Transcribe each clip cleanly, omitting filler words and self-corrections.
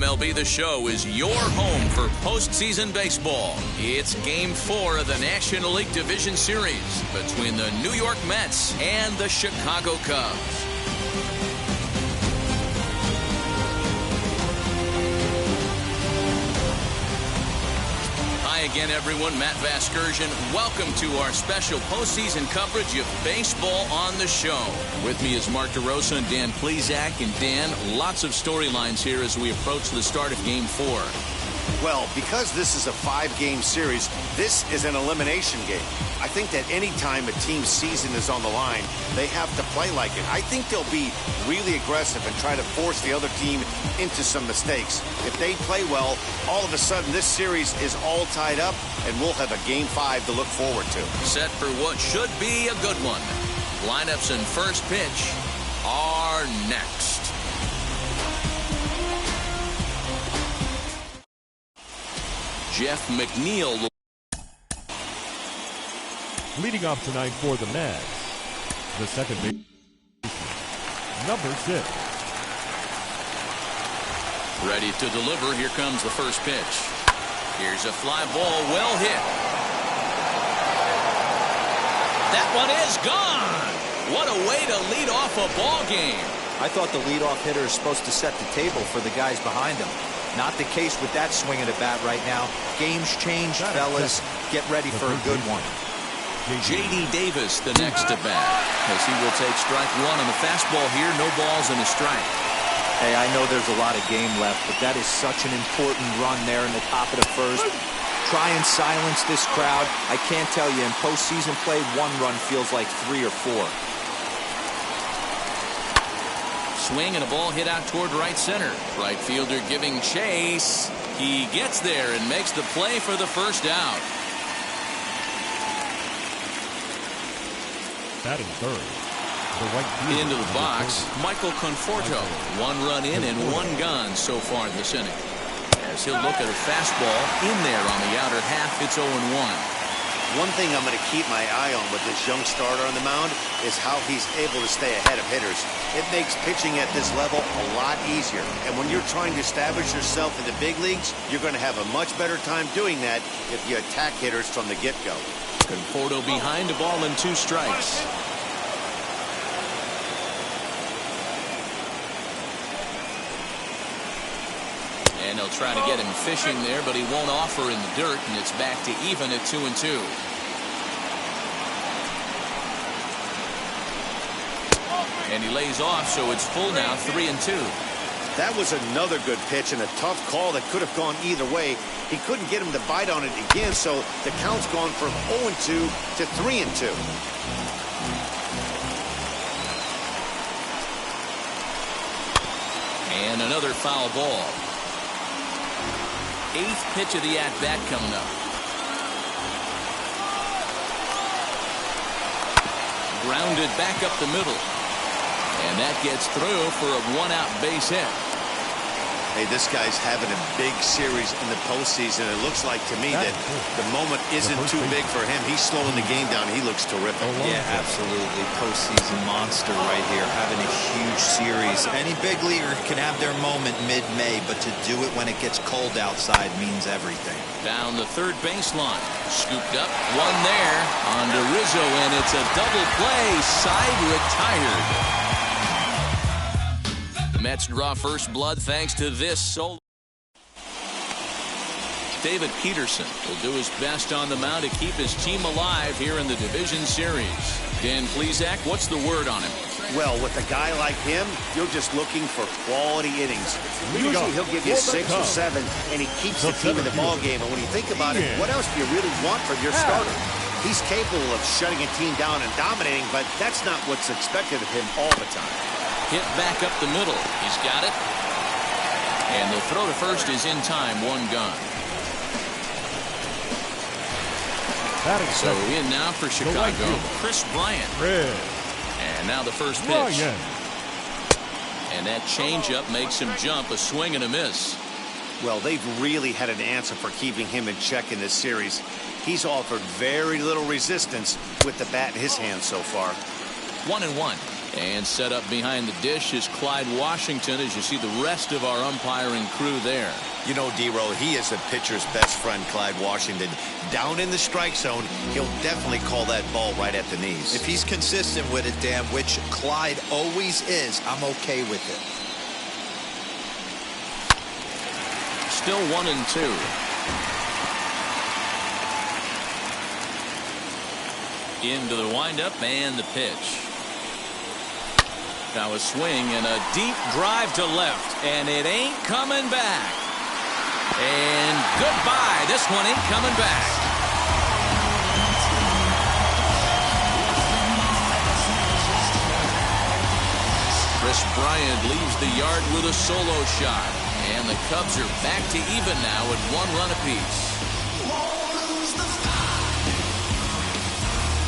MLB The Show is your home for postseason baseball. It's Game 4 of the National League Division Series between the New York Mets and the Chicago Cubs. Hi again, everyone. Matt Vasgersian. Welcome to our special postseason coverage of baseball on the show. With me is Mark DeRosa and Dan Plesac. And Dan, lots of storylines here as we approach the start of Game 4. Well, because this is a 5-game series, this is an elimination game. I think that any time a team's season is on the line, they have to play like it. I think they'll be really aggressive and try to force the other team into some mistakes. If they play well, all of a sudden this series is all tied up, and we'll have a Game 5 to look forward to. Set for what should be a good one. Lineups and first pitch are next. Jeff McNeil. Leading off tonight for the Mets, the second baseman, number 6. Ready to deliver. Here comes the first pitch. Here's a fly ball, well hit. That one is gone. What a way to lead off a ball game. I thought the leadoff hitter is supposed to set the table for the guys behind him. Not the case with that swing of the bat right now. Game's changed, fellas. Get ready for a good one. J.D. Davis, the next to bat, as he will take strike one on the fastball here. No balls and a strike. Hey, I know there's a lot of game left, but that is such an important run there in the top of the first. Try and silence this crowd. I can't tell you, in postseason play, one run feels like 3 or 4. Swing and a ball hit out toward right center. Right fielder giving chase. He gets there and makes the play for the first out. Batting third, into the box, Michael Conforto. 1 run in and 1 gone so far this inning. As he'll look at a fastball in there on the outer half, it's 0-1. One thing I'm going to keep my eye on with this young starter on the mound is how he's able to stay ahead of hitters. It makes pitching at this level a lot easier. And when you're trying to establish yourself in the big leagues, you're going to have a much better time doing that if you attack hitters from the get-go. Conforto behind, a ball and 2 strikes. And they'll try to get him fishing there, but he won't offer in the dirt, and it's back to even at 2-2. And he lays off, so it's full now, 3-2. That was another good pitch and a tough call that could have gone either way. He couldn't get him to bite on it again, so the count's gone from 0-2 to 3-2. And another foul ball. 8th pitch of the at-bat coming up. Grounded back up the middle. And that gets through for a 1-out base hit. Hey, this guy's having a big series in the postseason. It looks like to me that the moment isn't too big for him. He's slowing the game down. He looks terrific. Yeah, absolutely. Postseason monster right here, having a huge series. Any big leaguer can have their moment mid-May, but to do it when it gets cold outside means everything. Down the third baseline. Scooped up. One there on to Rizzo, and it's a double play. Side retired. The Mets draw first blood thanks to this solo. David Peterson will do his best on the mound to keep his team alive here in the division series. Dan Plesac, what's the word on him? Well, with a guy like him, you're just looking for quality innings. Usually he'll give you 6 or 7, and he keeps the team in the ball game. And when you think about it, what else do you really want from your starter? He's capable of shutting a team down and dominating, but that's not what's expected of him all the time. Hit back up the middle. He's got it. And the throw to first is in time. 1 gone. So in now for Chicago, Chris Bryant. And now the first pitch. And that changeup makes him jump. A swing and a miss. Well, they've really had an answer for keeping him in check in this series. He's offered very little resistance with the bat in his hand so far. 1-1. And set up behind the dish is Clyde Washington, as you see the rest of our umpiring crew there. You know, D-Roll, he is a pitcher's best friend, Clyde Washington. Down in the strike zone, he'll definitely call that ball right at the knees. If he's consistent with it, Dan, which Clyde always is, I'm okay with it. Still 1-2. Into the windup and the pitch. Now a swing and a deep drive to left, and it ain't coming back. And goodbye. This one ain't coming back. Chris Bryant leaves the yard with a solo shot, and the Cubs are back to even now at 1 run apiece.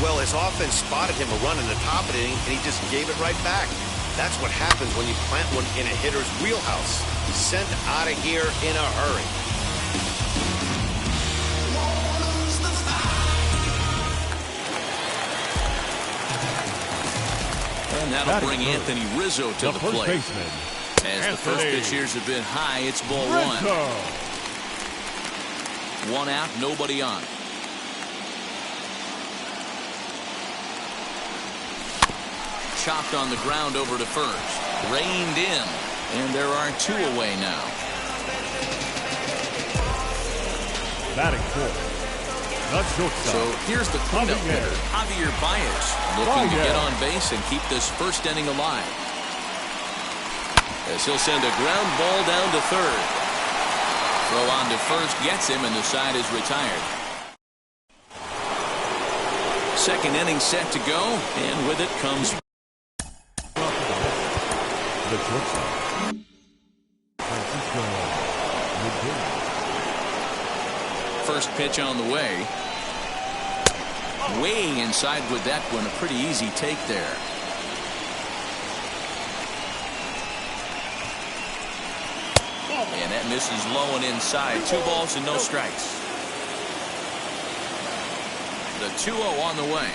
Well, his offense spotted him a run in the top of the inning, and he just gave it right back. That's what happens when you plant one in a hitter's wheelhouse. Sent out of here in a hurry. And that'll bring Anthony Rizzo to the plate. Baseman, as the first pitch here's a bit high, it's ball Rizzo. 1. 1 out, nobody on. Chopped on the ground over to first. Reined in. And there are 2 away now. Batting fourth. The shortstop. So here's the cleanup hitter, Javier Baez, looking to get on base and keep this first inning alive. As he'll send a ground ball down to third. Throw on to first gets him, and the side is retired. Second inning set to go, and with it comes The shortstop. first pitch on the way. Way inside with that one. A pretty easy take there. And that misses low and inside. 2 balls and no strikes. The 2-0 on the way.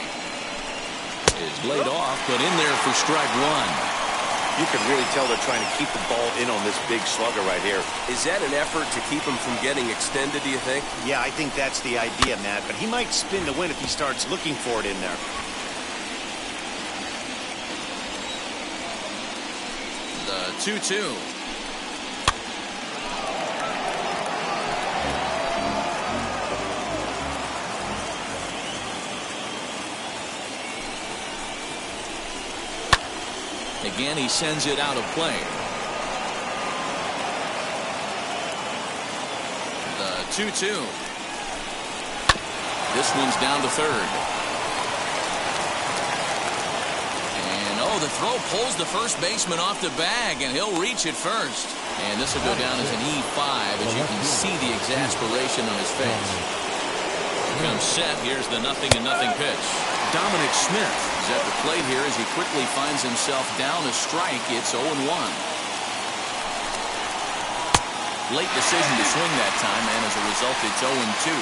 Is laid off, but in there for strike 1. You can really tell they're trying to keep the ball in on this big slugger right here. Is that an effort to keep him from getting extended, do you think? Yeah, I think that's the idea, Matt. But he might spin to win if he starts looking for it in there. The 2-2. Again, he sends it out of play. The 2-2. This one's down to third. And oh, the throw pulls the first baseman off the bag, and he'll reach it first. And this will go down as an E5, as you can see the exasperation on his face. Here comes set. Here's the 0-0 pitch. Dominic Smith is at the plate here as he quickly finds himself down a strike. It's 0-1. Late decision to swing that time, and as a result, it's 0-2.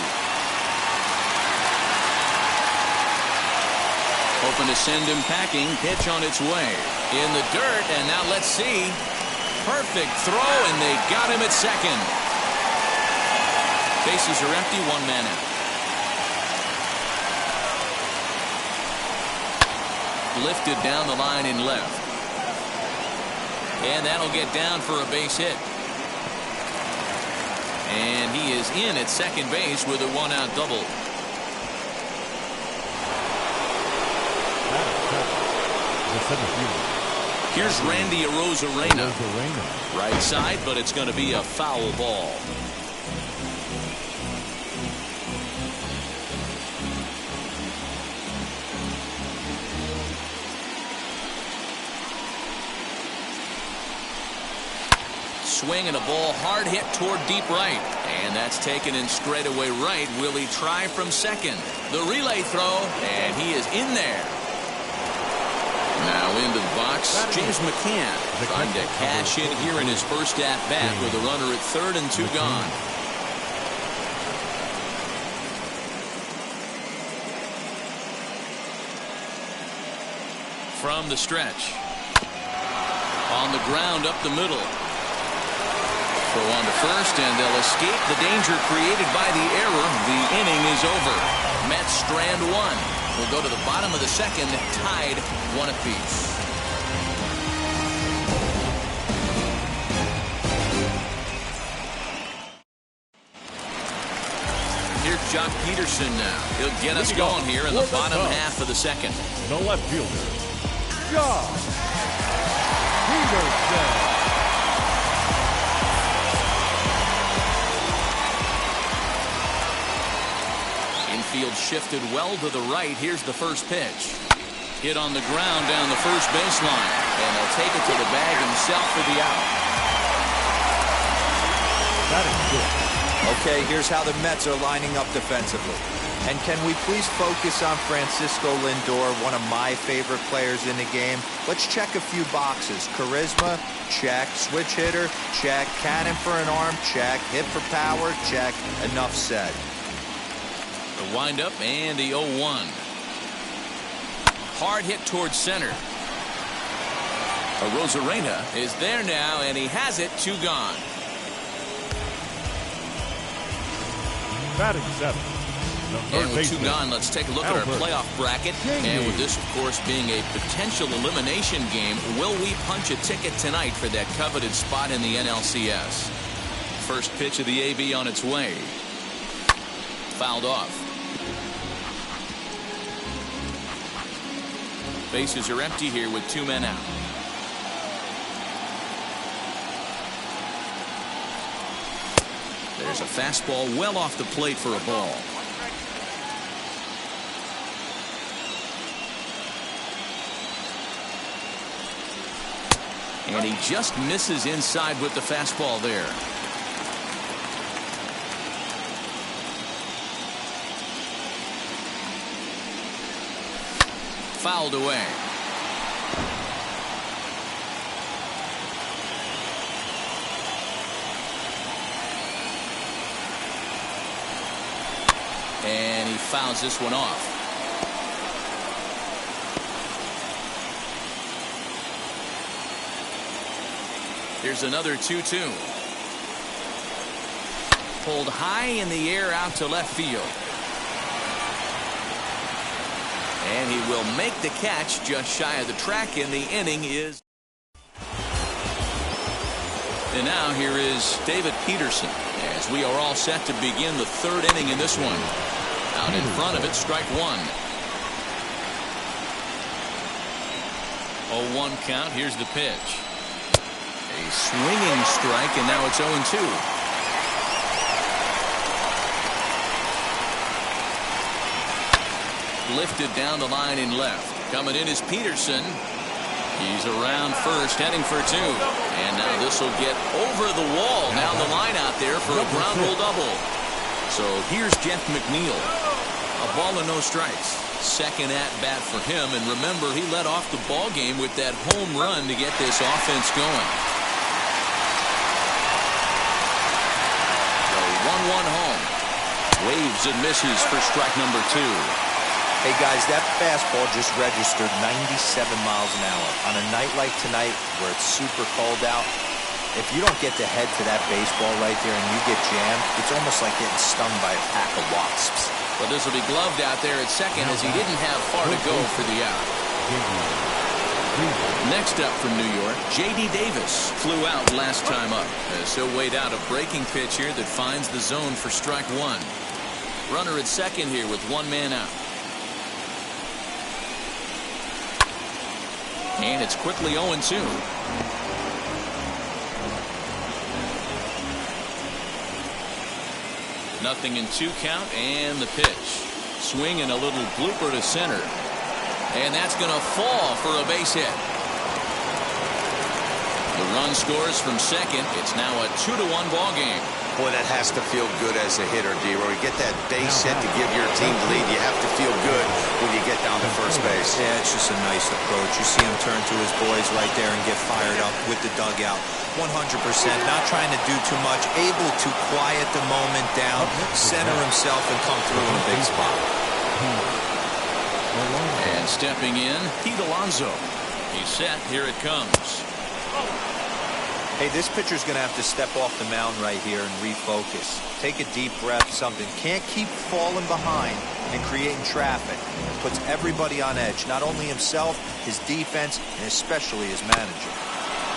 Hoping to send him packing. Pitch on its way. In the dirt, and now let's see. Perfect throw, and they got him at second. Bases are empty, 1 man out. Lifted down the line in left. And that'll get down for a base hit. And he is in at second base with a 1-out double. Here's Randy Arozarena. Right side, but it's going to be a foul ball. Swing and a ball hard hit toward deep right. And that's taken in straightaway right. Will he try from second? The relay throw, and he is in there. Now into the box, James McCann trying to cash in here in his first at-bat with a runner at third and 2 gone. from the stretch. On the ground up the middle. Throw on to first, and they'll escape the danger created by the error. The inning is over. Mets strand one. We'll go to the bottom of the second, tied one apiece. Here's Jock Peterson now. He'll get us going here in the bottom half of the second. The left fielder, Jock Peterson. Infield shifted well to the right. Here's the first pitch. Hit on the ground down the first baseline. And he'll take it to the bag himself for the out. That is good. Okay, here's how the Mets are lining up defensively. And can we please focus on Francisco Lindor, one of my favorite players in the game? Let's check a few boxes. Charisma, check. Switch hitter, check. Cannon for an arm, check. Hit for power, check. Enough said. The windup and the 0-1. Hard hit towards center. Rosarena is there now, and he has it. 2 gone. Batting seven. And with 2 gone, let's take a look at our playoff bracket. And with this, of course, being a potential elimination game, will we punch a ticket tonight for that coveted spot in the NLCS? First pitch of the AB on its way. Fouled off. Bases are empty here with 2 men out. There's a fastball well off the plate for a ball. And he just misses inside with the fastball there. Fouled away. And he fouls this one off. Here's another 2-2. Pulled high in the air out to left field. And he will make the catch just shy of the track, and the inning is. And now here is David Peterson as we are all set to begin the 3rd inning in this one. Out in front of it, strike 1. 0-1 count. Here's the pitch. A swinging strike, and now it's 0-2. Lifted down the line in left. Coming in is Peterson. He's around first, heading for 2. And now this will get over the wall down the line out there for a ground rule double. So here's Jeff McNeil. A ball and no strikes. Second at bat for him. And remember, he led off the ball game with that home run to get this offense going. So 1-1 home. Waves and misses for strike number 2. Hey guys, that fastball just registered 97 miles an hour. On a night like tonight where it's super cold out, if you don't get the head to that baseball right there and you get jammed, it's almost like getting stung by a pack of wasps. But this will be gloved out there at second as he didn't have far to go for the out. Next up from New York, J.D. Davis flew out last time up as he'll wait out a breaking pitch here that finds the zone for strike 1. Runner at second here with 1 man out. And it's quickly 0-2. Nothing in 2 count, and the pitch. Swing and a little blooper to center. And that's going to fall for a base hit. The run scores from second. It's now a 2-1 ball game. Boy, that has to feel good as a hitter, D-Roy. You get that base hit to give your team the lead. You have to feel good when you get down to first base. Yeah, it's just a nice approach. You see him turn to his boys right there and get fired up with the dugout. 100%, not trying to do too much, able to quiet the moment down, center himself, and come through in a big spot. And stepping in, Pete Alonso. He's set. Here it comes. Hey, this pitcher's going to have to step off the mound right here and refocus. Take a deep breath, something. Can't keep falling behind and creating traffic. It puts everybody on edge, not only himself, his defense, and especially his manager.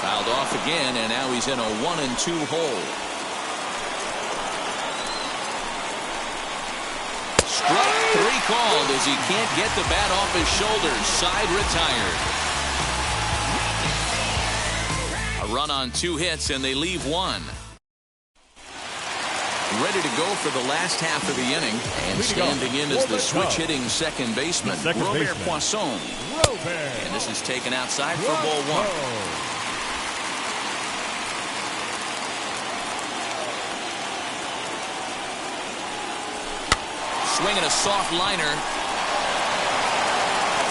Fouled off again, and now he's in a 1-2 hole. Strike three called as he can't get the bat off his shoulders. Side retired. A run on 2 hits, and they leave 1. Ready to go for the last half of the inning, and standing in is the switch-hitting second baseman, Robert Poisson. And this is taken outside for ball 1. Swinging a soft liner.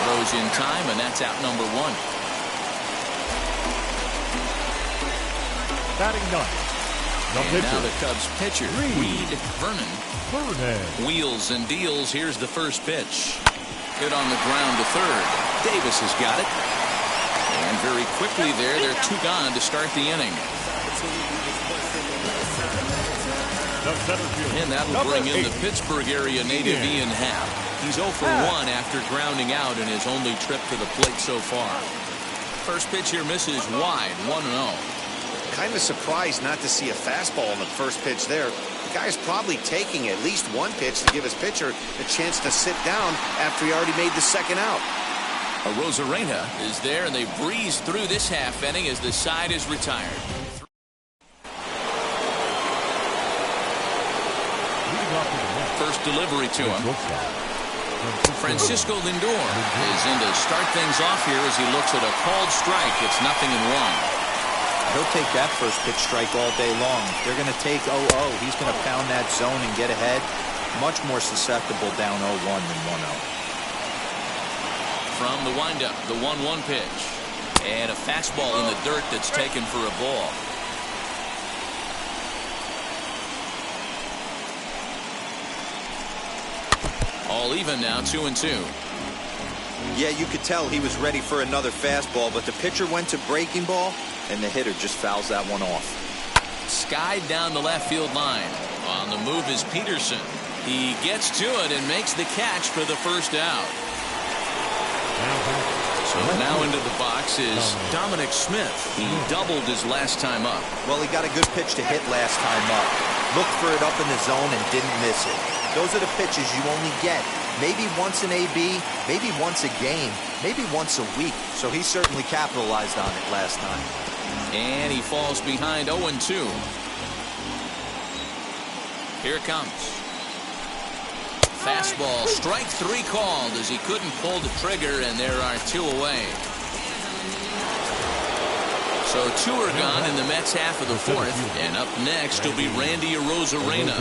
Throws in time, and that's out number 1. Batting ninth. And now the Cubs pitcher, Reed Vernon. Wheels and deals. Here's the first pitch. Hit on the ground to third. Davis has got it. And very quickly there, they're 2 gone to start the inning. And that will bring in the Pittsburgh area native Ian Happ. He's 0 for 1 after grounding out in his only trip to the plate so far. First pitch here misses wide, 1-0. Kind of surprised not to see a fastball in the first pitch there. The guy's probably taking at least 1 pitch to give his pitcher a chance to sit down after he already made the second out. Rosarena is there, and they breeze through this half inning as the side is retired. First delivery to him. Francisco Lindor is in to start things off here as he looks at a called strike. It's 0-1. He'll take that first pitch strike all day long. They're going to take 0-0. He's going to pound that zone and get ahead. Much more susceptible down 0-1 than 1-0. From the windup, the 1-1 pitch. And a fastball in the dirt that's taken for a ball. All even now, 2-2. Yeah, you could tell he was ready for another fastball, but the pitcher went to breaking ball, and the hitter just fouls that one off. Skied down the left field line. On the move is Peterson. He gets to it and makes the catch for the first out. So now into the box is Dominic Smith. He doubled his last time up. Well, he got a good pitch to hit last time up. Looked for it up in the zone and didn't miss it. Those are the pitches you only get maybe once in AB, maybe once a game, maybe once a week. So he certainly capitalized on it last time. And he falls behind 0-2. Here it comes. Fastball, strike 3 called as he couldn't pull the trigger, and there are 2 away. So 2 are gone in the Mets half of the 4th, and up next will be Randy Arozarena.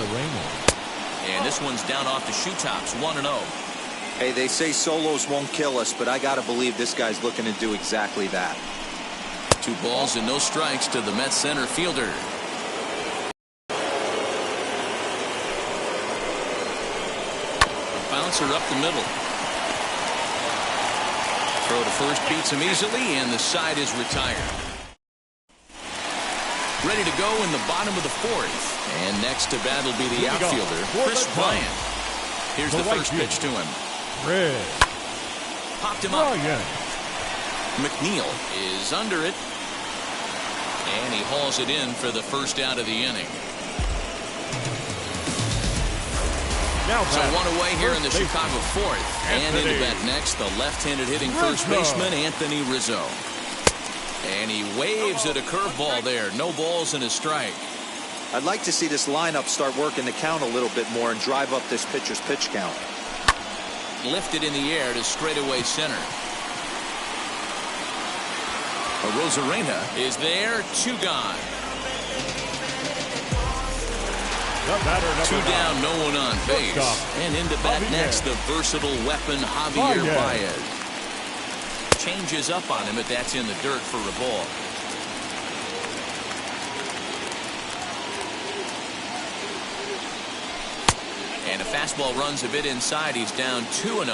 And this one's down off the shoe tops, 1-0. Hey, they say solos won't kill us, but I got to believe this guy's looking to do exactly that. 2 balls and no strikes to the Mets center fielder. Bouncer up the middle. Throw to first beats him easily, and the side is retired. Ready to go in the bottom of the 4th. And next to bat will be the outfielder, Chris Bryant. Here's the first pitch to him. Popped him up. McNeil is under it. And he hauls it in for the first out of the inning. So 1 away here in the Chicago 4th. And into bat next, the left-handed hitting first baseman, Anthony Rizzo. And he waves at a curveball there. No balls and a strike. I'd like to see this lineup start working the count a little bit more and drive up this pitcher's pitch count. Lifted in the air to straightaway center. Arozarena is there, 2 gone. 2 down, no one on base. And into bat next, the versatile weapon Javier Baez. Changes up on him, but that's in the dirt for a ball. And a fastball runs a bit inside. He's down 2-0.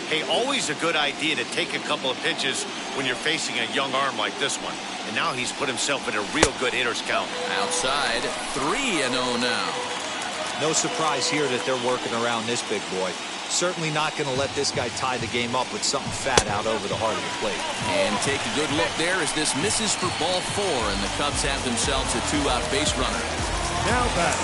Hey, always a good idea to take a couple of pitches when you're facing a young arm like this one. And now he's put himself in a real good hitter's count. Outside, 3-0 now. No surprise here that they're working around this big boy. Certainly not going to let this guy tie the game up with something fat out over the heart of the plate. And take a good look there as this misses for ball 4, and the Cubs have themselves a 2-out base runner. Now back.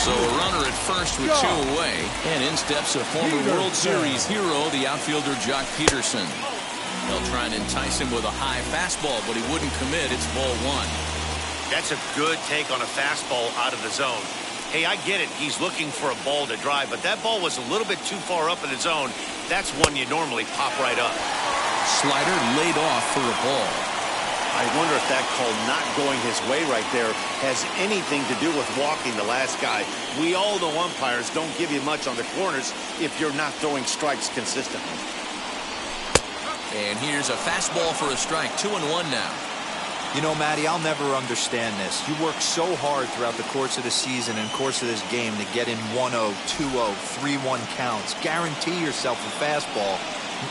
So a runner at first with 2 away, and in steps a former World Series hero, the outfielder Jock Peterson. They'll try and entice him with a high fastball, but he wouldn't commit. It's ball 1. That's a good take on a fastball out of the zone. Hey, I get it. He's looking for a ball to drive, but that ball was a little bit too far up in the zone. That's one you normally pop right up. Slider laid off for a ball. I wonder if that call not going his way right there has anything to do with walking the last guy. We all know umpires don't give you much on the corners if you're not throwing strikes consistently. And here's a fastball for a strike. 2-1 now. You know, Matty, I'll never understand this. You work so hard throughout the course of the season and course of this game to get in 1-0, 2-0, 3-1 counts. Guarantee yourself a fastball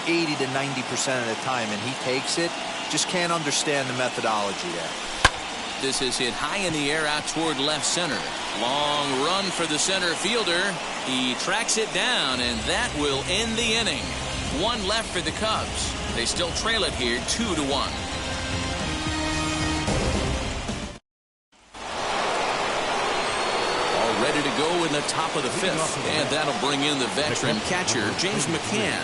80 to 90% of the time, and he takes it. Just can't understand the methodology there. This is hit high in the air out toward left center. Long run for the center fielder. He tracks it down, and that will end the inning. 1 left for the Cubs. They still trail it here 2-1. All ready to go in the top of the 5th, and that'll bring in the veteran catcher, James McCann.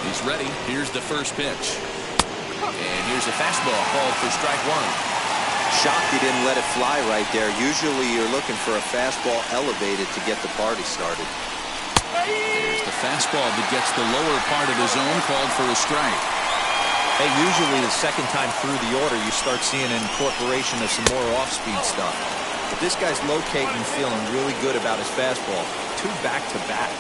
He's ready. Here's the first pitch. And here's a fastball called for strike 1. Shocked he didn't let it fly right there. Usually you're looking for a fastball elevated to get the party started. There's the fastball that gets the lower part of the zone, called for a strike. Hey, usually the second time through the order you start seeing an incorporation of some more off-speed stuff. But this guy's locating and feeling really good about his fastball. 2 back-to-back.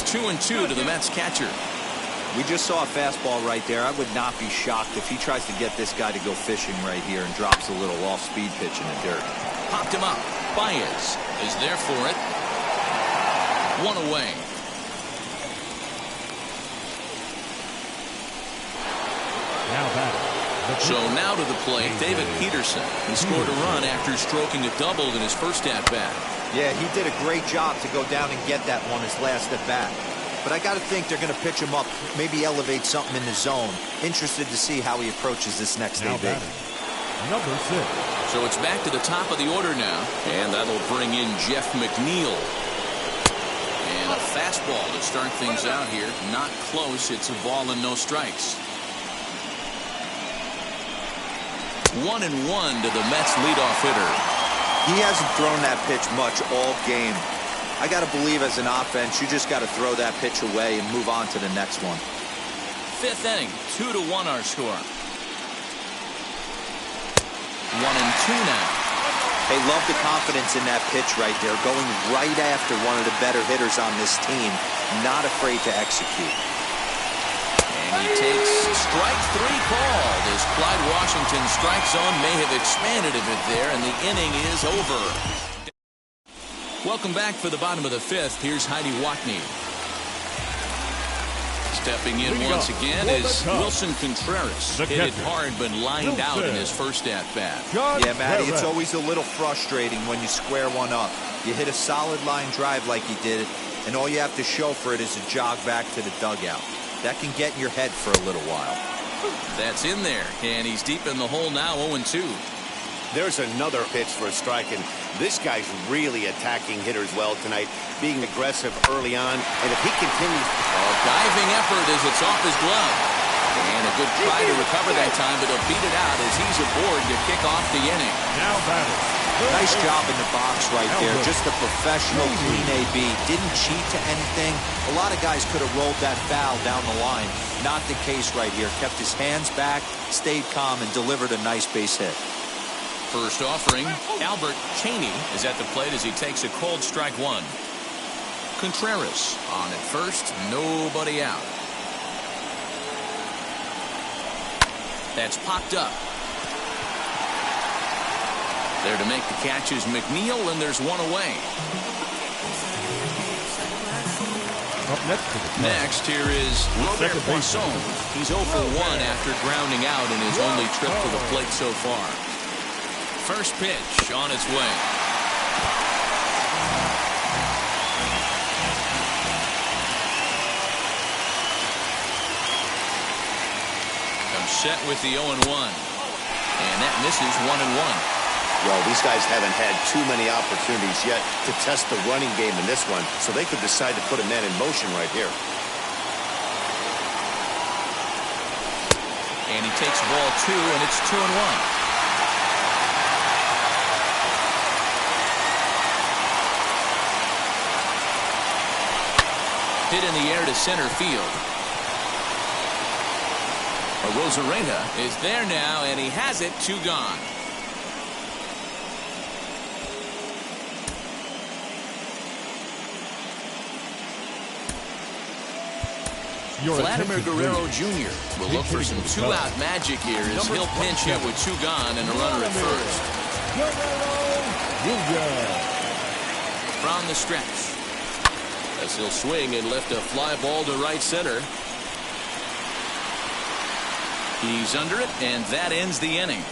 2-2 to the Mets catcher. We just saw a fastball right there. I would not be shocked if he tries to get this guy to go fishing right here and drops a little off-speed pitch in the dirt. Popped him up. Baez is there for it. 1 away. Now back. So now to the plate, David Peterson. He scored a run after stroking a double in his first at-bat. Yeah, he did a great job to go down and get that one his last at-bat. But I got to think they're going to pitch him up, maybe elevate something in the zone. Interested to see how he approaches this next AB. Number 6. So it's back to the top of the order now, and that'll bring in Jeff McNeil. And a fastball to start things out here. Not close. It's a ball and no strikes. 1-1 to the Mets leadoff hitter. He hasn't thrown that pitch much all game. I got to believe as an offense, you just got to throw that pitch away and move on to the next one. 5th inning, 2-1 our score. 1-2 now. They love the confidence in that pitch right there, going right after one of the better hitters on this team, not afraid to execute. And he takes strike 3 called as Clyde Washington's strike zone may have expanded a bit there, and the inning is over. Welcome back for the bottom of the 5th. Here's Heidi Watney. Stepping in once again is Wilson Contreras. Hit it hard but lined out in his first at-bat. Yeah, Matty, it's always a little frustrating when you square one up. You hit a solid line drive like he did, and all you have to show for it is a jog back to the dugout. That can get in your head for a little while. That's in there, and he's deep in the hole now, 0-2. There's another pitch for a strike, and this guy's really attacking hitters well tonight, being aggressive early on, and if he continues... A diving effort as it's off his glove. And a good try to recover that time, but he'll beat it out as he's aboard to kick off the inning. Now batting. Nice job in the box right there. Just a professional, clean AB. Didn't cheat to anything. A lot of guys could have rolled that foul down the line. Not the case right here. Kept his hands back, stayed calm, and delivered a nice base hit. First offering, Albert Cheney is at the plate as he takes a cold strike 1. Contreras on at first, nobody out. That's popped up. There to make the catch is McNeil, and there's one away. Up next, here is Robert Poisson. He's 0 for 1 after grounding out in his only trip to the plate so far. First pitch on its way. Comes set with the 0-1. And that misses 1-1. Well, these guys haven't had too many opportunities yet to test the running game in this one, so they could decide to put a man in motion right here. And he takes ball 2, and it's 2-1. Hit in the air to center field. Rosarena is there now, and he has it. 2 gone. Vladimir Guerrero Jr. will look for some 2-out magic here as he'll pinch hit with 2 gone and a runner at first. From the stretch. As he'll swing and lift a fly ball to right center. He's under it, and that ends the inning.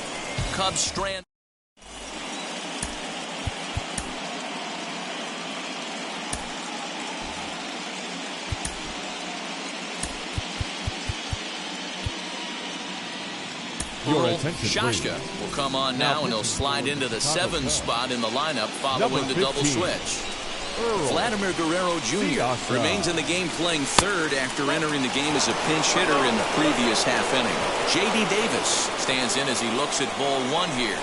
Cubs strand. Shashka will come on now, and he'll slide into the 7th spot in the lineup following the double switch. Vladimir Guerrero Jr. remains in the game playing third after entering the game as a pinch hitter in the previous half inning. J.D. Davis stands in as he looks at ball 1 here.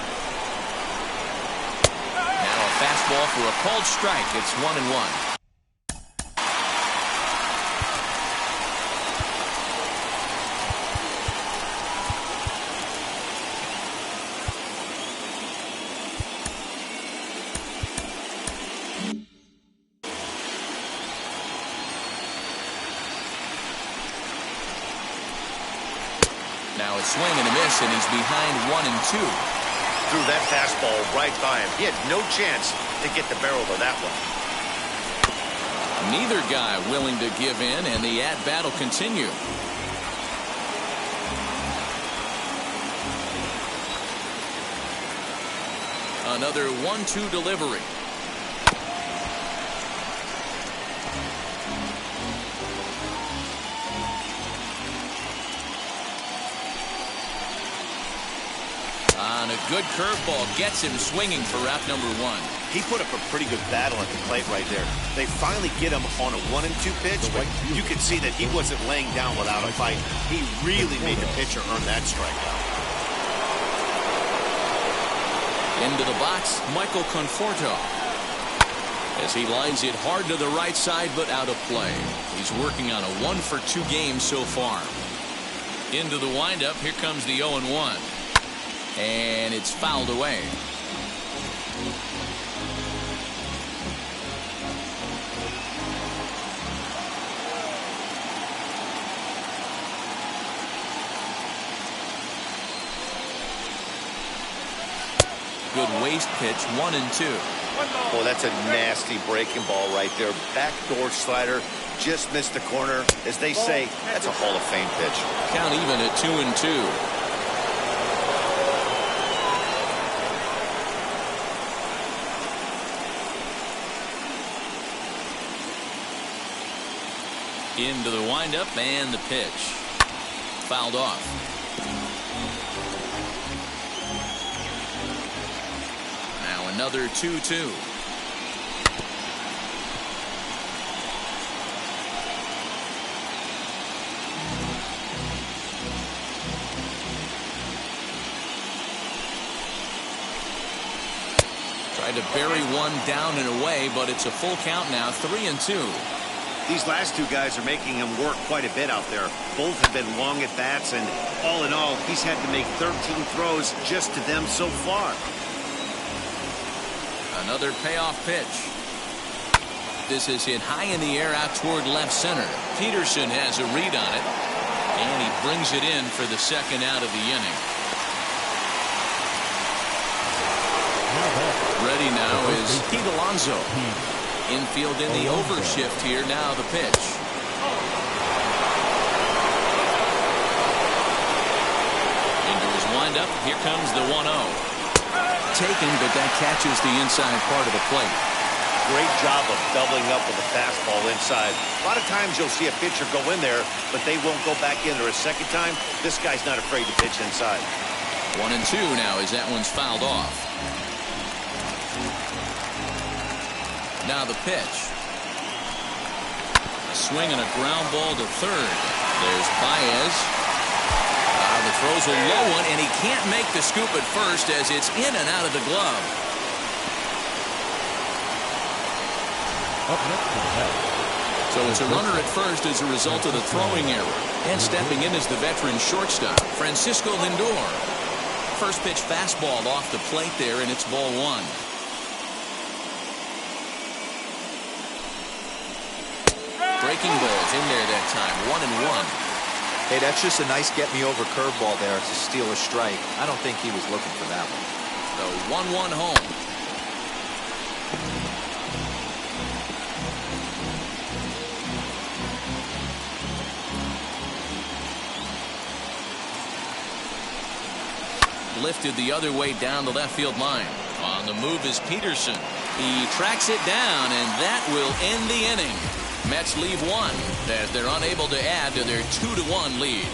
Now a fastball for a called strike. It's 1-1. Now a swing and a miss, and he's behind 1-2. Threw that fastball right by him. He had no chance to get the barrel of that one. Neither guy willing to give in, and the at-bat will continue. Another 1-2 delivery. On a good curveball, gets him swinging for out number 1. He put up a pretty good battle at the plate right there. They finally get him on a 1-2 pitch, but you could see that he wasn't laying down without a fight. He really made the pitcher earn that strikeout. Into the box, Michael Conforto. As he lines it hard to the right side, but out of play. He's working on a 1-for-2 game so far. Into the windup, here comes the 0-1. And it's fouled away. Good waist pitch, 1-2. Oh, that's a nasty breaking ball right there. Backdoor slider, just missed the corner. As they say, that's a Hall of Fame pitch. Count even at 2-2. Into the windup and the pitch. Fouled off. Now another 2-2. Tried to bury one down and away, but it's a full count now, 3-2. These last 2 guys are making him work quite a bit out there. Both have been long at bats, and all in all, he's had to make 13 throws just to them so far. Another payoff pitch. This is hit high in the air out toward left center. Peterson has a read on it, and he brings it in for the 2nd out of the inning. is Pete Alonso. Infield in the overshift here. Now the pitch. Into his windup. Here comes the 1-0. Taken, but that catches the inside part of the plate. Great job of doubling up with the fastball inside. A lot of times you'll see a pitcher go in there, but they won't go back in there a second time. This guy's not afraid to pitch inside. 1-2 now as that one's fouled off. Now the pitch. A swing and a ground ball to third. There's Baez. The throw's a low one, and he can't make the scoop at first as it's in and out of the glove. So it's a runner at first as a result of the throwing error. And stepping in is the veteran shortstop, Francisco Lindor. First pitch fastball off the plate there, and it's ball one. Breaking balls in there that time, 1-1. Hey, that's just a nice get-me-over curveball there to steal a strike. I don't think he was looking for that one. The 1-1 home. Lifted the other way down the left field line. On the move is Peterson. He tracks it down, and that will end the inning. Mets leave one as they're unable to add to their 2-1 lead.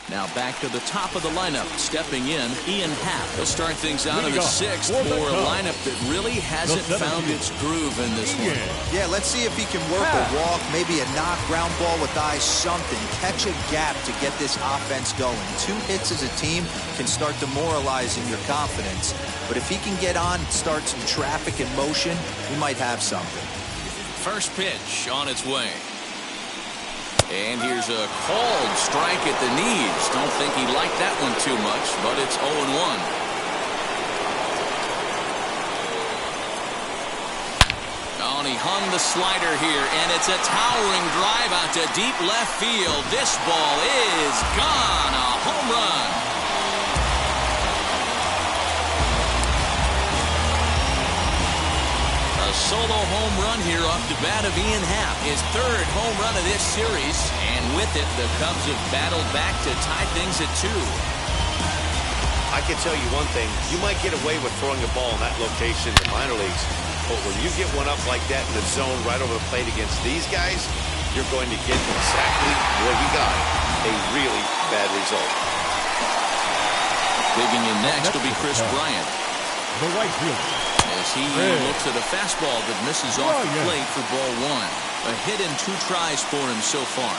Now back to the top of the lineup. Stepping in, Ian Happ. He'll start things out in the sixth for a lineup that really hasn't found its groove in this one. Yeah, let's see if he can work a walk, maybe a knock, ground ball with eyes, something. Catch a gap to get this offense going. 2 hits as a team can start demoralizing your confidence. But if he can get on, start some traffic in motion, we might have something. First pitch on its way. And here's a called strike at the knees. Don't think he liked that one too much, but it's 0-1. Oh, and he hung the slider here, and it's a towering drive out to deep left field. This ball is gone. A home run. Solo home run here off the bat of Ian Happ. His 3rd home run of this series. And with it, the Cubs have battled back to tie things at 2. I can tell you one thing. You might get away with throwing a ball in that location in the minor leagues. But when you get one up like that in the zone right over the plate against these guys, you're going to get exactly what he got. A really bad result. Digging in next will be Chris Bryant. The right fielder. As he looks at a fastball that misses off the plate for ball 1. A hit in 2 tries for him so far.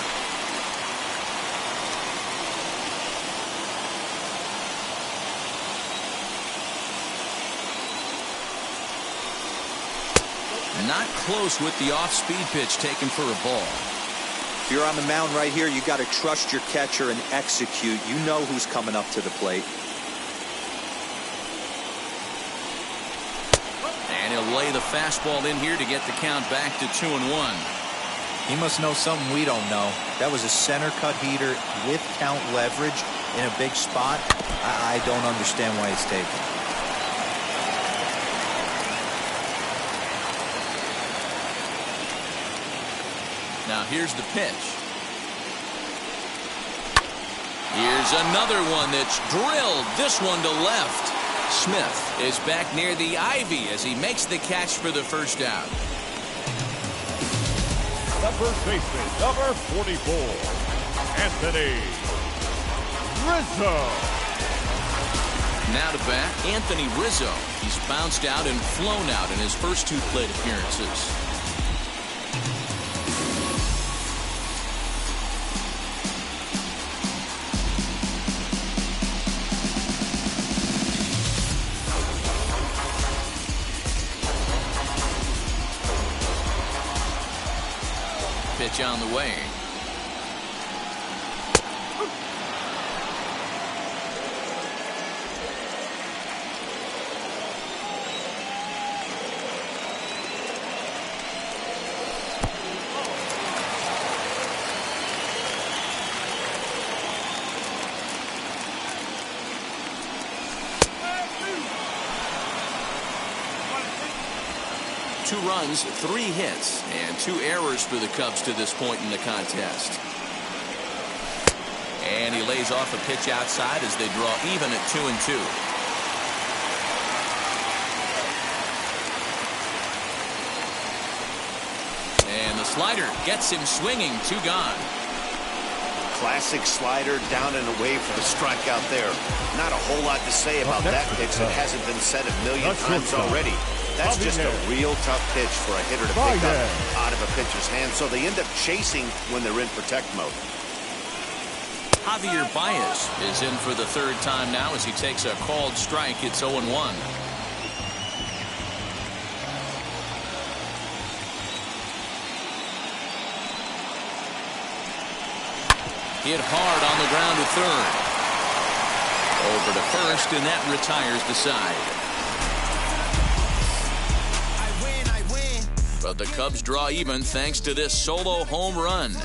Not close with the off-speed pitch taken for a ball. If you're on the mound right here, you got to trust your catcher and execute. You know who's coming up to the plate. And he'll lay the fastball in here to get the count back to 2-1. He must know something we don't know. That was a center cut heater with count leverage in a big spot. I don't understand why it's taken. Now here's the pitch. Here's another one that's drilled. This one to left. Smith is back near the ivy as he makes the catch for the first out. The first baseman, number 44, Anthony Rizzo. Now to bat, Anthony Rizzo. He's bounced out and flown out in his first 2 plate appearances. Pitch on the way. 2 runs, 3 hits, and 2 errors for the Cubs to this point in the contest. And he lays off a pitch outside as they draw even at 2-2. And the slider gets him swinging. 2 gone. Classic slider, down and away for the strikeout there. Not a whole lot to say about that pitch that hasn't been said a million times already. That's just a real tough pitch for a hitter to pick up out of a pitcher's hand, so they end up chasing when they're in protect mode. Javier Baez is in for the 3rd time now as he takes a called strike. It's 0-1. Hit hard on the ground to 3rd. Over to 1st, and that retires the side. But the Cubs draw even thanks to this solo home run.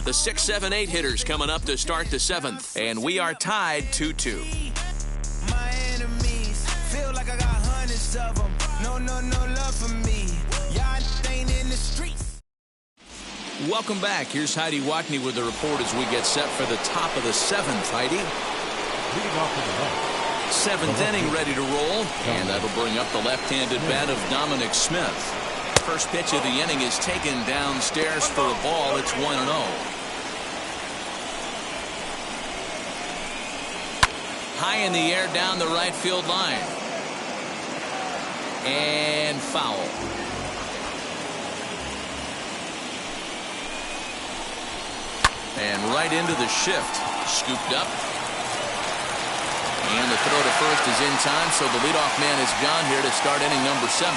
The 6, 7, 8 hitters coming up to start the 7th, and we are tied 2-2. My enemies feel like I got hundreds of them. No love for me. Y'all ain't in the streets. Welcome back. Here's Heidi Watney with the report as we get set for the top of the 7th. Heidi? Leading off to the left. 7th inning ready to roll, and that'll bring up the left-handed bat of Dominic Smith. First pitch of the inning is taken downstairs for a ball. It's 1-0. High in the air down the right field line. And foul. And right into the shift. Scooped up. And the throw to first is in time, so the leadoff man is gone here to start inning number 7.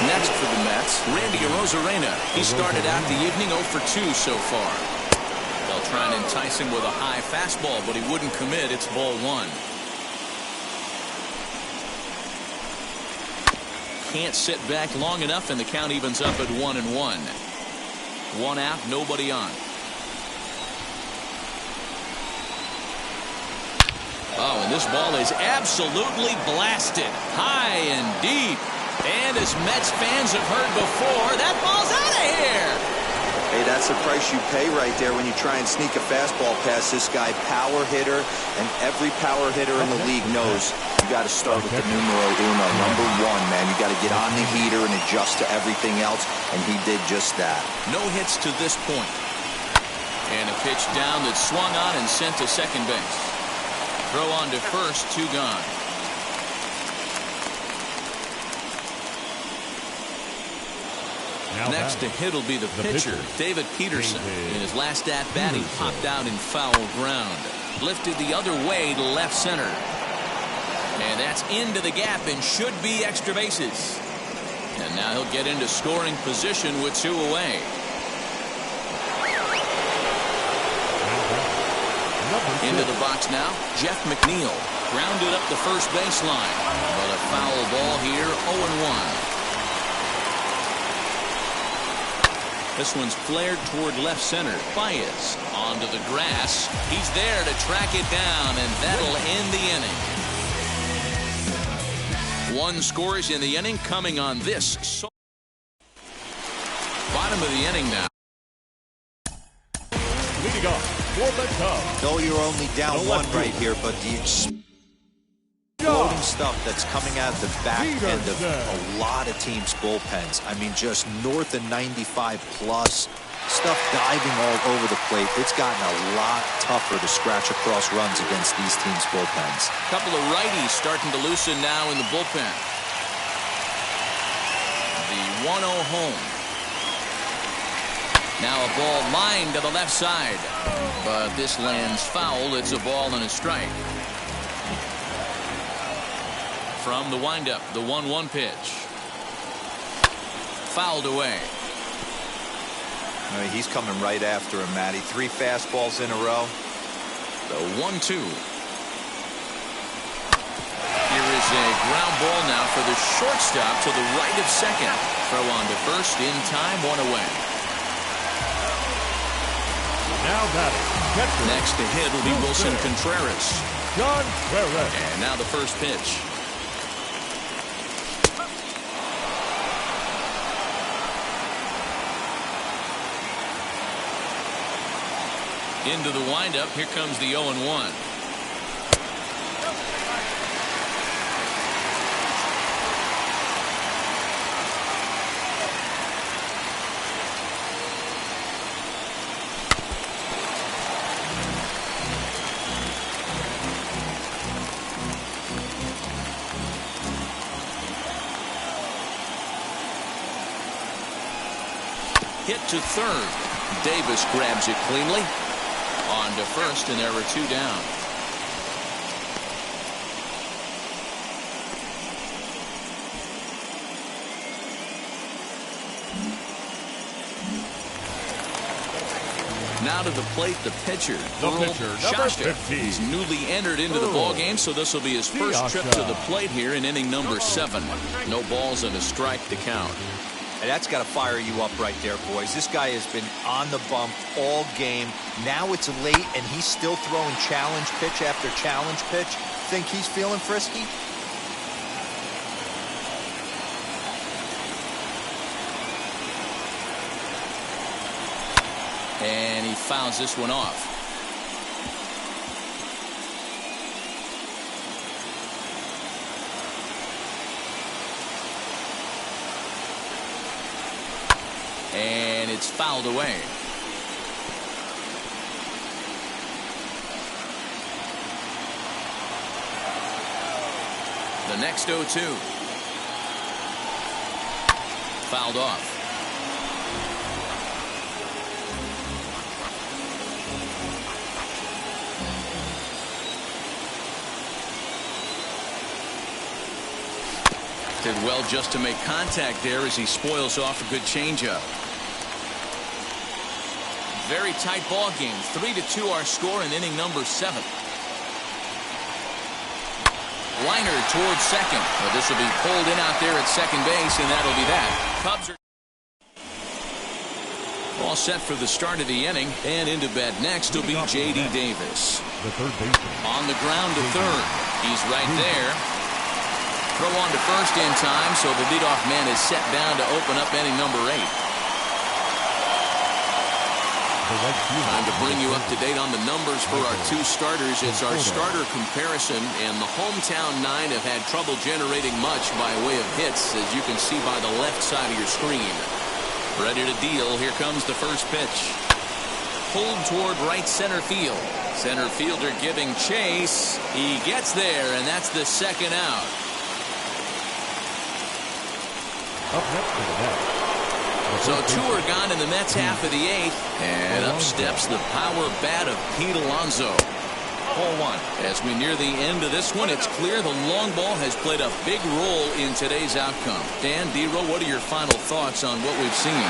Next for the Mets, Randy Arozarena. He started out the evening 0 for 2 so far. They'll try and entice him with a high fastball, but he wouldn't commit. It's ball 1. Can't sit back long enough, and the count evens up at 1-1. 1 out, nobody on. Oh, and this ball is absolutely blasted. High and deep. And as Mets fans have heard before, that ball's out of here. Hey, that's the price you pay right there when you try and sneak a fastball past this guy. Power hitter, and every power hitter in the league knows you got to start with the numero uno, number 1, man. You got to get on the heater and adjust to everything else, and he did just that. No hits to this point. And a pitch down that's swung on and sent to second base. Throw on to first, 2 gone. Next to hit will be the pitcher, David Peterson. In his last at-bat, he popped out in foul ground. Lifted the other way to left center. And that's into the gap and should be extra bases. And now he'll get into scoring position with 2 away. Into the box now, Jeff McNeil. Grounded up the first baseline. But a foul ball here, 0-1. This one's flared toward left center. Baez onto the grass. He's there to track it down, and that'll end the inning. 1 scores in the inning coming on this. Bottom of the inning now. Leading off for the Cubs. No, you're only down 1 right here, but the exploding stuff that's coming out of the back end of a lot of teams' bullpens. I mean, just north of 95 plus. Stuff diving all over the plate. It's gotten a lot tougher to scratch across runs against these teams' bullpens. A couple of righties starting to loosen now in the bullpen. The 1-0 home. Now a ball lined to the left side. But this lands foul. It's a ball and a strike. From the windup, the 1-1 pitch. Fouled away. He's coming right after him, Matty. 3 fastballs in a row. The 1-2. Here is a ground ball now for the shortstop to the right of second. Throw on to first in time, 1 away. Now batting. Next to hit will be Wilson Contreras. Contreras. And now the first pitch. Into the windup. Here comes the 0-1. Hit to third. Davis grabs it cleanly. On to first, and there were 2 down. Now to the plate, the pitcher, Number 15. He's newly entered into the ball game, so this will be his first trip to the plate here in inning number 7. No balls and a strike to count. And that's got to fire you up right there, boys. This guy has been on the bump all game. Now it's late, and he's still throwing challenge pitch after challenge pitch. Think he's feeling frisky? And he fouls this one off. And it's fouled away. The next 0-2. Fouled off. Did well just to make contact there as he spoils off a good changeup. Very tight ball game. 3-2 our score in inning number 7. Liner towards second. But this will be pulled in out there at second base, and that'll be that. Cubs are all set for the start of the inning, and into bat next will be J.D. Davis. The third baseman. On the ground to third. He's right there. Throw on to first in time, so the leadoff man is set down to open up inning number 8. Time to bring you up to date on the numbers for our 2 starters. It's our starter comparison, and the hometown 9 have had trouble generating much by way of hits, as you can see by the left side of your screen. Ready to deal. Here comes the first pitch. Pulled toward right center field. Center fielder giving chase. He gets there, and that's the second out. Up next to the net. So 2 are gone in the Mets half of the 8th. And up steps the power bat of Pete Alonso. 4-1. As we near the end of this one, it's clear the long ball has played a big role in today's outcome. Dan, D-Row, what are your final thoughts on what we've seen?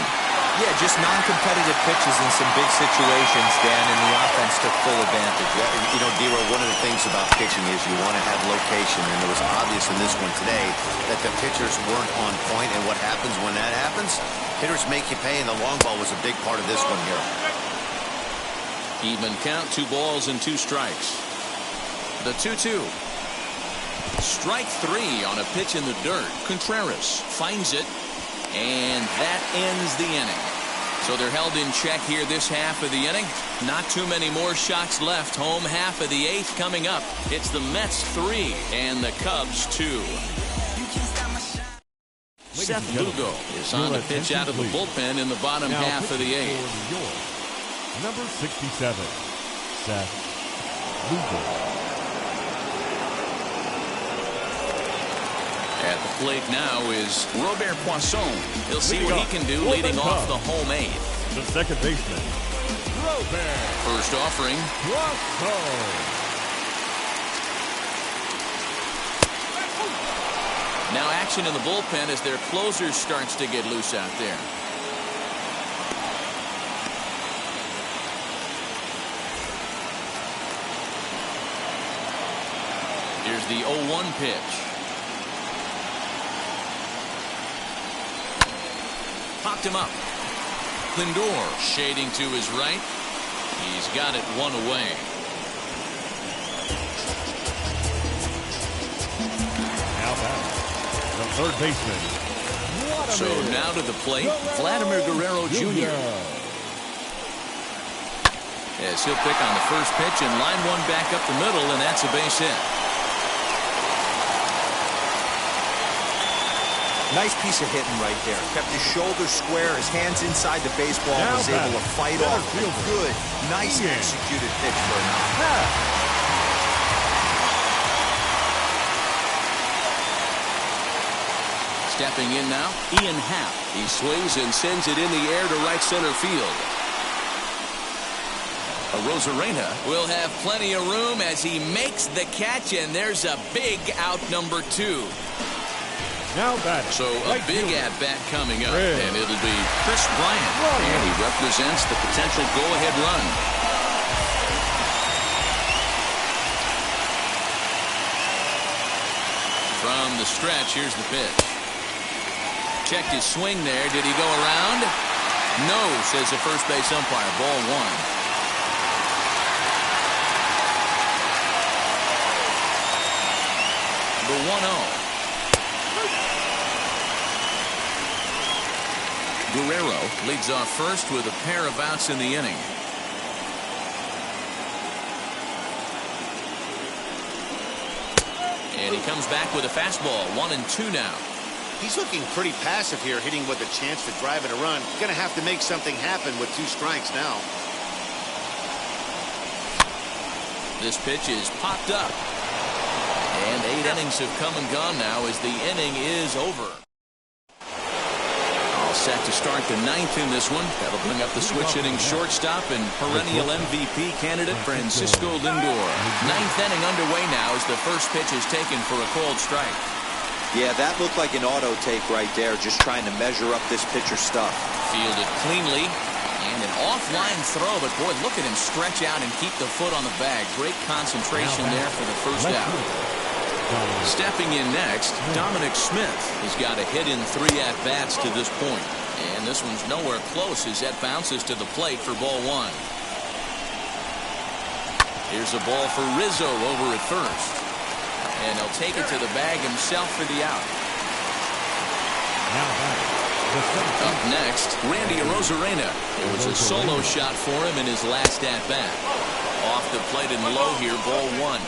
Yeah, just non-competitive pitches in some big situations, Dan, and the offense took full advantage. You know, D-Row, one of the things about pitching is you want to have location, and it was obvious in this one today that the pitchers weren't on point, and what happens when that happens? Hitters make you pay, and the long ball was a big part of this one here. Even count, 2 balls and 2 strikes. The 2-2. Strike 3 on a pitch in the dirt. Contreras finds it, and that ends the inning. So they're held in check here this half of the inning. Not too many more shots left. Home half of the 8th coming up. It's the Mets 3 and the Cubs 2. Seth Lugo is on the pitch out of the bullpen in the bottom half of the 8th. Number 67, Seth Lugo. At the plate now is Robert Poisson. He'll see what he can do leading off the home 8th. The second baseman, Robert. First offering. Poisson. Now action in the bullpen as their closer starts to get loose out there. Here's the 0-1 pitch. Popped him up. Lindor shading to his right. He's got it 1 away. Now back, the third baseman. So now to the plate, Vladimir Guerrero Jr. as he'll pick on the first pitch and line one back up the middle, and that's a base hit. Nice piece of hitting right there. Kept his shoulders square, his hands inside the baseball, was able to fight off a good, nice executed pitch for a knock. Stepping in now, Ian Happ. He swings and sends it in the air to right center field. Arozarena will have plenty of room as he makes the catch, and there's a big out number 2. Now batting. So a big at-bat coming up, and it'll be Chris Bryant, and he represents the potential go-ahead run. From the stretch, here's the pitch. Checked his swing there. Did he go around? No, says the first base umpire. Ball 1. The 1-0. Guerrero leads off first with a pair of outs in the inning. And he comes back with a fastball. 1-2 now. He's looking pretty passive here, hitting with a chance to drive in a run. Going to have to make something happen with 2 strikes now. This pitch is popped up. And 8 innings have come and gone now as the inning is over. All set to start the 9th in this one. That'll bring up the switch hitting shortstop and perennial MVP candidate Francisco Lindor. 9th inning underway now as the first pitch is taken for a called strike. Yeah, that looked like an auto take right there, just trying to measure up this pitcher's stuff. Fielded cleanly, and an offline throw, but boy, look at him stretch out and keep the foot on the bag. Great concentration there for the first out. Stepping in next, Dominic Smith has got a hit in 3 at-bats to this point. And this one's nowhere close as that bounces to the plate for ball 1. Here's a ball for Rizzo over at first. And he'll take it to the bag himself for the out. Up next, Randy Arozarena. It was a solo shot for him in his last at-bat. Off the plate and low here, ball 1.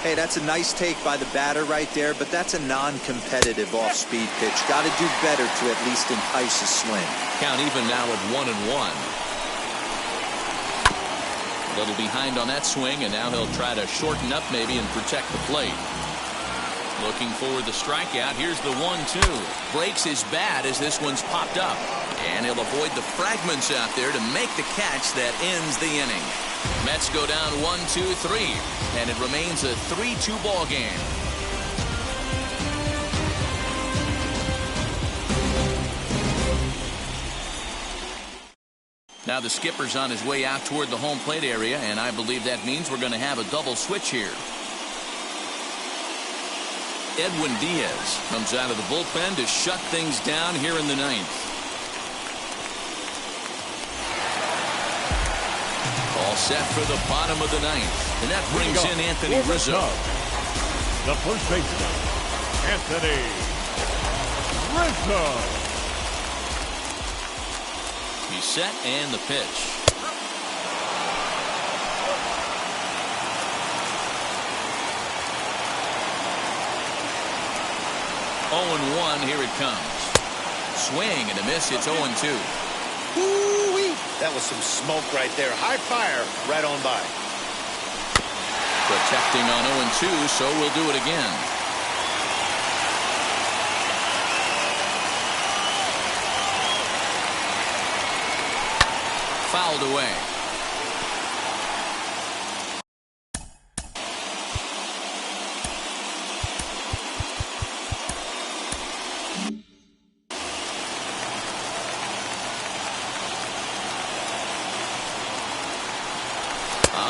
Hey, that's a nice take by the batter right there, but that's a non-competitive off-speed pitch. Got to do better to at least entice his swing. Count even now at 1-1. A little behind on that swing, and now he'll try to shorten up maybe and protect the plate. Looking for the strikeout. Here's the 1-2. Breaks his bat as this one's popped up. And he'll avoid the fragments out there to make the catch that ends the inning. Mets go down 1-2-3, and it remains a 3-2 ball game. Now the skipper's on his way out toward the home plate area, and I believe that means we're going to have a double switch here. Edwin Diaz comes out of the bullpen to shut things down here in the 9th. All set for the bottom of the 9th, and that brings in Anthony Rizzo. The first baseman, Anthony Rizzo. He's set, and the pitch. Oh, 1, here it comes. Swing and a miss. It's 0-2. Woo-wee. That was some smoke right there. High fire right on by. Protecting on 0-2, so we'll do it again. Fouled away.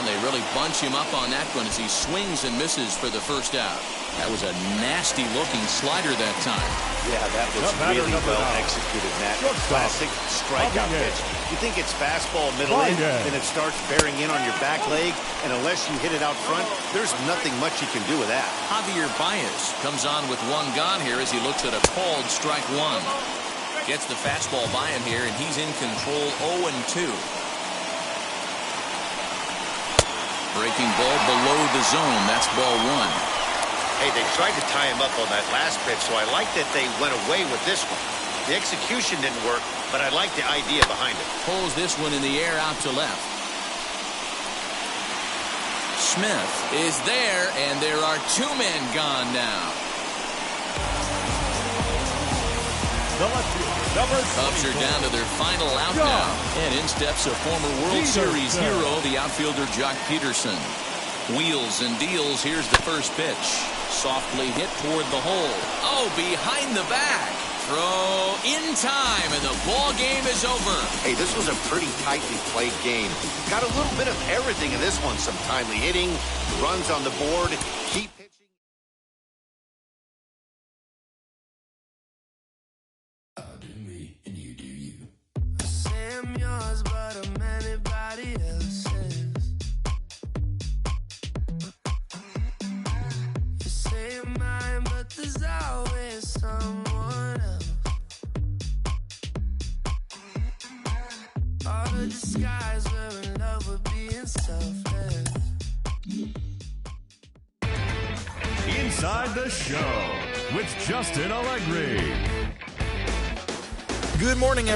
They really bunch him up on that one as he swings and misses for the first out. That was a nasty-looking slider that time. Yeah, that was really well executed, Matt. Classic strikeout pitch. You think it's fastball middle in, then it starts bearing in on your back leg, and unless you hit it out front, there's nothing much you can do with that. Javier Baez comes on with 1 gone here as he looks at a called strike 1. Gets the fastball by him here, and he's in control 0-2. Breaking ball below the zone. That's ball one. Hey, they tried to tie him up on that last pitch, so I like that they went away with this one. The execution didn't work, but I like the idea behind it. Pulls this one in the air out to left. Smith is there, and there are two men gone now. Cubs are down to their final out now. And in steps a former World Series hero, the outfielder Jock Peterson. Wheels and deals. Here's the first pitch. Softly hit toward the hole. Oh, behind the back. Throw in time, and the ball game is over. Hey, this was a pretty tightly played game. Got a little bit of everything in this one. Some timely hitting, runs on the board, keep pitching. I'll do me, and you do you. I say I'm yours, but I'm anybody else's. You say you're mine, but there's always someone else. All the disguise, we're in love with being selfless. Inside the Show with Justin Allegri. Good morning, everyone.